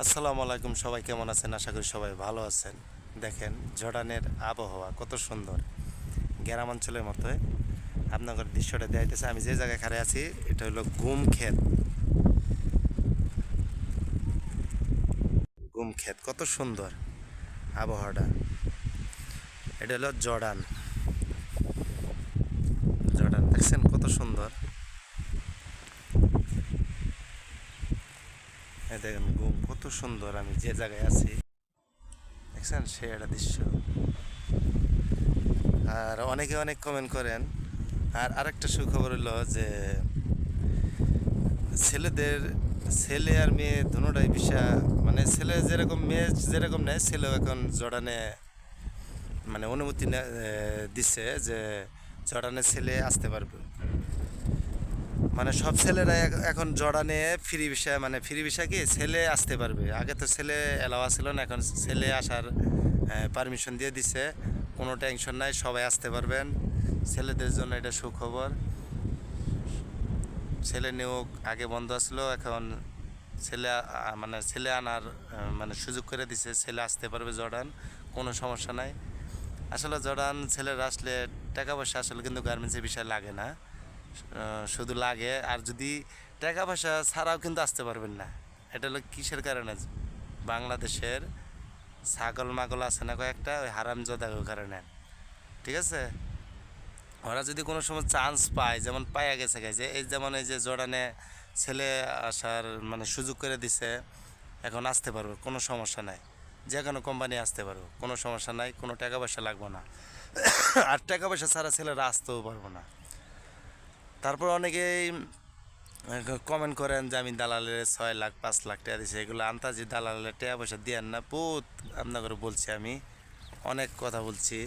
আসসালামু আলাইকুম, সবাই কেমন আছেন? আশা করি সবাই ভালো আছেন। দেখেন জর্ডানের আবহাওয়া কত সুন্দর, গ্রামাঞ্চলের মতোই আপনাদের দৃশ্যটা দেখাইতেছে। আমি যে জায়গায় খাড়ে আছি এটা হলো গুম ক্ষেত, কত সুন্দর আবহাওয়াটা। এটা হলো জর্ডান। জর্ডান দেখছেন কত সুন্দর। এই দেখেন গুম কত সুন্দর, আমি যে জায়গায় আছি দেখছেন সে একটা দৃশ্য। আর অনেকে অনেক কমেন্ট করেন। আর আরেকটা সুখবর হলো যে ছেলেদের, ছেলে আর মেয়ে দুটোটাই ভিসা, মানে ছেলে যেরকম মেয়ে যেরকম নেয়, ছেলেও এখন জর্ডানে মানে অনুমতি দিচ্ছে যে জর্ডানে ছেলে আসতে পারবে। মানে সব ছেলেরা এখন জর্ডানে ফ্রি ভিসা, মানে ফ্রি ভিসা কি ছেলে আসতে পারবে। আগে তো ছেলে এলাওয়া ছিল না, এখন ছেলে আসার পারমিশন দিয়ে দিছে। কোনো টেনশন নাই, সবাই আসতে পারবেন। ছেলেদের জন্য এটা সুখবর। ছেলে নিয়োগ আগে বন্ধ আসলো, এখন ছেলে মানে ছেলে আনার মানে সুযোগ করে দিছে। ছেলে আসতে পারবে জর্ডান, কোনো সমস্যা নাই। আসলে জর্ডান ছেলেরা আসলে টাকা পয়সা আসলে কিন্তু গার্মেন্টসের বিষয় লাগে না, শুধু লাগে। আর যদি টাকা পয়সা ছাড়াও কিন্তু আসতে পারবেন না। এটা হলো কিসের কারণে? বাংলাদেশের ছাগল মাগল আছে না কয়েকটা, ওই হারামজাদার কারণে। ঠিক আছে, ওরা যদি কোনো সময় চান্স পায়, যেমন পাইয়া গেছে যে এই যেমন এই যে জর্ডানে ছেলে আসার মানে সুযোগ করে দিছে, এখন আসতে পারবো, কোনো সমস্যা নাই। যে কোনো কোম্পানি আসতে পারবো, কোনো সমস্যা নাই, কোনো টাকা পয়সা লাগবে না। আর টাকা পয়সা ছাড়া ছেলেরা আসতেও পারবো না। তারপর অনেকেই কমেন্ট করেন যে আমি দালালের 6 লাখ 5 লাখ টাকা দিছি, এগুলো আন্তাজি দালালের টাকা পয়সা দিয়েন না। বহুত আপনাকে বলছি, আমি অনেক কথা বলছি,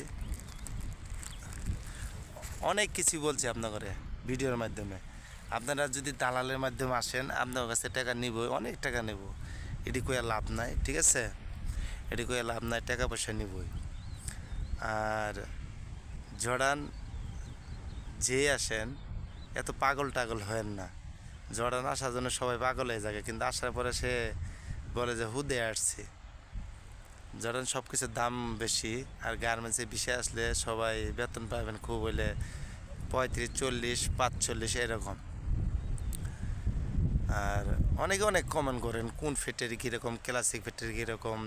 অনেক কিছু বলছি আপনাকে ভিডিওর মাধ্যমে। আপনারা যদি দালালের মাধ্যমে আসেন, আপনার কাছে টাকা নিব, অনেক টাকা নেব। এটি কয়ে লাভ নাই, ঠিক আছে? এটি কয়ে লাভ নাই, টাকা পয়সা নিবই। আর জর্ডান যে আসেন, এত পাগল টাগল হয়েন না। জর্ডান আসার জন্য সবাই পাগল হয়ে যায়, কিন্তু আসার পরে সে বলে যে হুদে আসছি। জর্ডান সব কিছুর দাম বেশি। আর গার্মেন্টসে বিষয় আসলে সবাই বেতন পাবেন খুব হইলে 35, 40, 45 এরকম। আর অনেকে অনেক কমেন্ট করেন কোন ফ্যাক্টরি কীরকম, ক্লাসিক ফ্যাক্টরি কীরকম,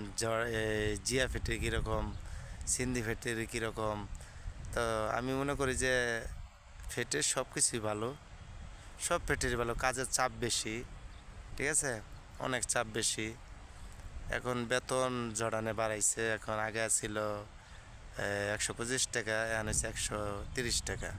জিয়া ফ্যাক্টরি কীরকম, সিন্ধি ফ্যাক্টরি কীরকম। তো আমি মনে করি যে ফ্যাক্টরি সব কিছুই ভালো, সব ফ্যাক্টরি ভালো। কাজের চাপ বেশি, ঠিক আছে, অনেক চাপ বেশি। এখন বেতন জর্ডানে বাড়াইছে, এখন আগে ছিল 125 টাকা, এখন হচ্ছে 130 টাকা।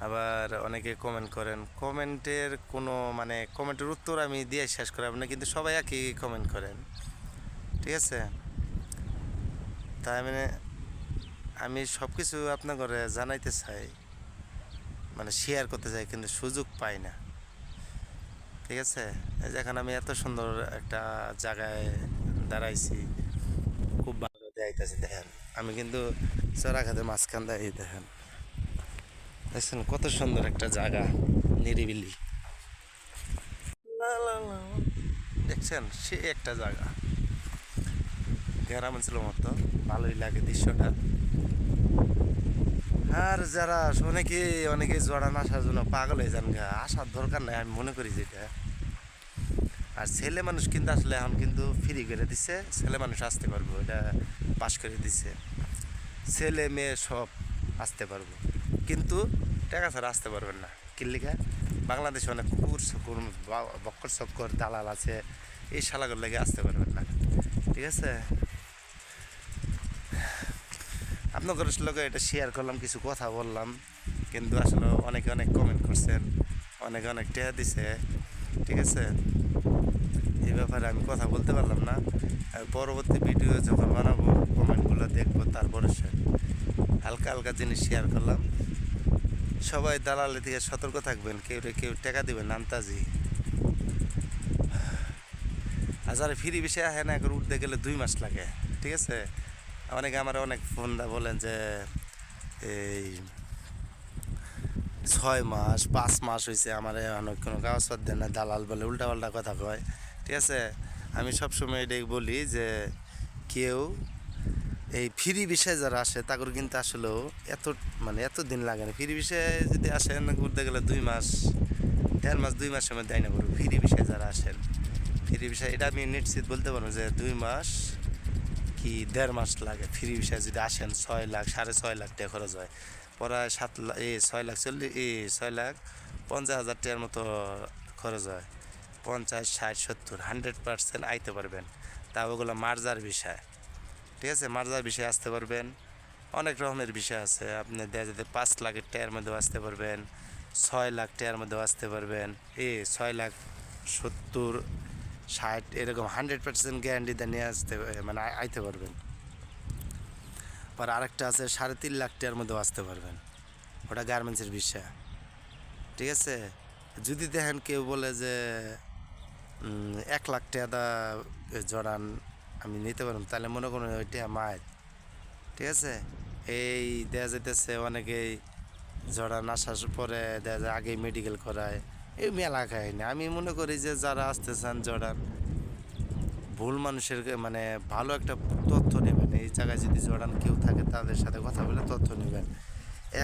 আবার অনেকে কমেন্ট করেন, কমেন্টের কোনো মানে কমেন্টের উত্তর আমি দিয়ে শেষ করাব না, কিন্তু সবাই একই কমেন্ট করেন, ঠিক আছে? তাই মানে আমি সব কিছু আপনাদের জানাইতে চাই, মানে শেয়ার করতে চাই, কিন্তু সুযোগ পাই না, ঠিক আছে? এই যে এখন আমি এত সুন্দর একটা জায়গায় দাঁড়াইছি, খুব ভালো দেখাইতেছি। দেখেন আমি কিন্তু চড়াঘাতের মাঝখান দিয়ে, দেখেন দেখছেন কত সুন্দর একটা জায়গা, নিরিবিলি। লা লা লা। দেখছেন সে একটা জায়গা, গ্রামাঞ্চলের মতো, ভালোই লাগে দৃশ্যটা। আর যারা অনেকে অনেকে জড়ান আসার জন্য পাগল হয়ে যান, গা আসার দরকার নাই আমি মনে করি যেটা। আর ছেলে মানুষ কিন্তু আসলে এখন কিন্তু ফ্রি করে দিচ্ছে, ছেলে মানুষ আসতে পারবো, এটা পাস করে দিচ্ছে। ছেলে মেয়ে সব আসতে পারবো, কিন্তু টাকা ছাড়া আসতে পারবেন না। কিল্লিকা বাংলাদেশে অনেক কুকুর চকুর বক্কর চক্কর দালাল আছে, এই শালাগুলো লেগে আসতে পারবেন না, ঠিক আছে? আপনাদের লোকে এটা শেয়ার করলাম, কিছু কথা বললাম, কিন্তু আসলে অনেকে অনেক কমেন্ট করছেন, অনেকে অনেক টেয়া দিছে, ঠিক আছে? এই ব্যাপারে আমি কথা বলতে পারলাম না। পরবর্তী ভিডিও যখন বানাবো কমেন্টগুলো দেখবো, তারপরে হালকা হালকা জিনিস শেয়ার করলাম। সবাই দালালের থেকে সতর্ক থাকবেন, কেউ টাকা দিবেন আন্তাজি। আর যারা ফ্রি বিষয়ে আসে না, এখন উঠতে গেলে 2 মাস লাগে, ঠিক আছে? অনেকে আমার অনেক ফোন দা বলেন যে এই 6 মাস 5 মাস হয়েছে আমার অনেক কোনো কাগজপত্র দেয় না, দালাল বলে উল্টাপাল্টা কথা কয়। ঠিক আছে, আমি সবসময় এটাই বলি যে কেউ এই ফ্রি বিষয়ে যারা আসে তাদের কিন্তু আসলেও এত মানে এত দিন লাগে না। ফ্রি বিষয়ে যদি আসেন ঘুরতে গেলে 2 মাস 1.5 মাস 2 মাসের মধ্যে আইনা পড়বে। ফ্রি বিষয়ে যারা আসেন, ফ্রি বিষয়ে এটা আমি নিশ্চিত বলতে পারবো যে 2 মাস কি 1.5 মাস লাগে। ফ্রি বিষয়ে যদি আসেন 6 লাখ 6.5 লাখ টাকা খরচ হয়, প্রায় 7 লাখ 6 লাখ 50,000 টাকার মতো খরচ হয়। 50 60 70 100% আইতে পারবেন। তা ওগুলো মার্জার বিষয়। ঠিক আছে, মার্জার বিষয়ে আসতে পারবেন। অনেক রকমের বিষয় আছে, আপনি দেখা যেতে 5 লাখ টাকার মধ্যেও আসতে পারবেন, 6 লাখ টাকার মধ্যেও আসতে পারবেন, 6 লাখ 70 60 এরকম 100% গ্যারান্টিতে নিয়ে আসতে মানে আইতে পারবেন। আর আরেকটা আছে 3.5 লাখ টাকার মধ্যেও আসতে পারবেন, ওটা গার্মেন্টসের বিষয়। ঠিক আছে, যদি দেখেন কেউ বলে যে 1 লাখ টাকা জড়ান আমি নিতে পারবো, তাহলে মনে করুন ওইটা মায়ের। ঠিক আছে, এই দেখা যাইতেছে অনেকেই জড়ান আসার পরে দেখা যায় আগেই মেডিকেল করায়, এই মেলা খায়নি। আমি মনে করি যে যারা আসতে চান জড়ান, ভুল মানুষের মানে ভালো একটা তথ্য নেবেন। এই জায়গায় যদি জড়ান কেউ থাকে তাদের সাথে কথা বলে তথ্য নেবেন।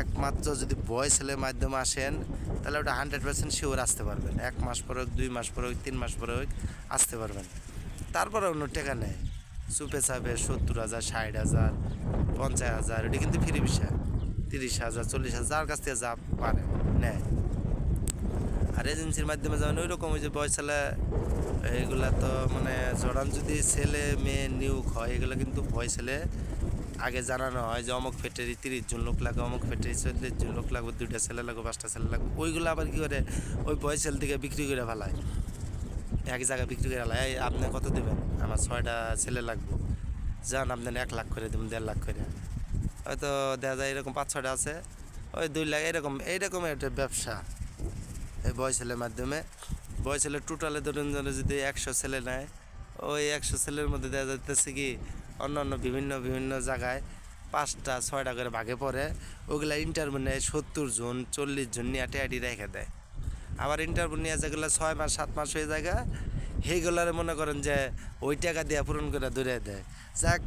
একমাত্র যদি বয় ছেলের মাধ্যমে আসেন তাহলে ওটা 100% শিওর আসতে পারবেন। 1 মাস পরে হোক 2 মাস পরে হোক 3 মাস পরে হোক আসতে পারবেন। তারপরে অন্য টাকা নেয় চুপে চাপে 70,000 60,000 50,000, এটা কিন্তু ফ্রি বিষয়। 30,000 40,000 যার কাছ থেকে যা পারে নেয়। আর এজেন্সির মাধ্যমে যেমন ওই রকম ওই যে বয় ছেলে এগুলা তো মানে জড়ান যদি ছেলে মেয়ে নিয়োগ হয়, এগুলো কিন্তু বয় ছেলে আগে জানানো হয় যে অমুক ফ্যাক্টরি 30 জন লোক লাগবে, অমুক ফ্যাক্টরি 40 জন লোক লাগবে, 2টা ছেলে লাগবে 5টা ছেলে লাগবে। ওইগুলো আবার কী করে ওই বয় ছেলে থেকে বিক্রি করে ফেলায়, এক জায়গায় বিক্রি করে ফেলায়। এই আপনি কত দেবেন, আমার 6টা ছেলে লাগবে, যান আপনি 1 লাখ করে দেবেন, 1.5 লাখ করে। হয়তো দেখা যায় এরকম 5-6টা আছে, ওই 2 লাখ এইরকম একটা ব্যবসা এই বয় ছেলের মাধ্যমে। বয় ছেলে টোটালে ধরুন যদি 100 ছেলে নেয়, ওই 100 ছেলের মধ্যে দেখা যাইতেছে কি অন্য বিভিন্ন জায়গায় 5টা 6টা করে ভাগে পড়ে। ওগুলা ইন্টারভিউ নেয় 70 জন 40 জন নিয়ে টেয়াটি রেখে দেয়। আবার ইন্টারভিউ নিয়ে যেগুলো 6 মাস 7 মাস হয়ে যায়, সেইগুলারে মনে করেন যে ওই টাকা দিয়ে পূরণ করে ধরে দেয়। যাক,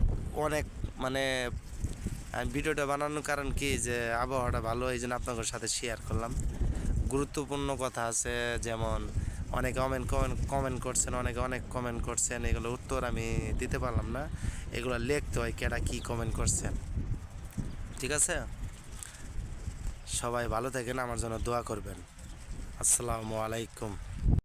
অনেক মানে আমি ভিডিওটা বানানোর কারণ কি যে আবহাওয়াটা ভালো, এই জন্য আপনাদের সাথে শেয়ার করলাম। গুরুত্বপূর্ণ কথা আছে, যেমন অনেকে কমেন্ট করছেন, অনেকে অনেক কমেন্ট করছেন, এগুলো উত্তর আমি দিতে পারলাম না, এগুলো লিখতে হয় কেটা কী কমেন্ট করছেন। ঠিক আছে, সবাই ভালো থাকেন, আমার জন্য দোয়া করবেন। আসসালামু আলাইকুম।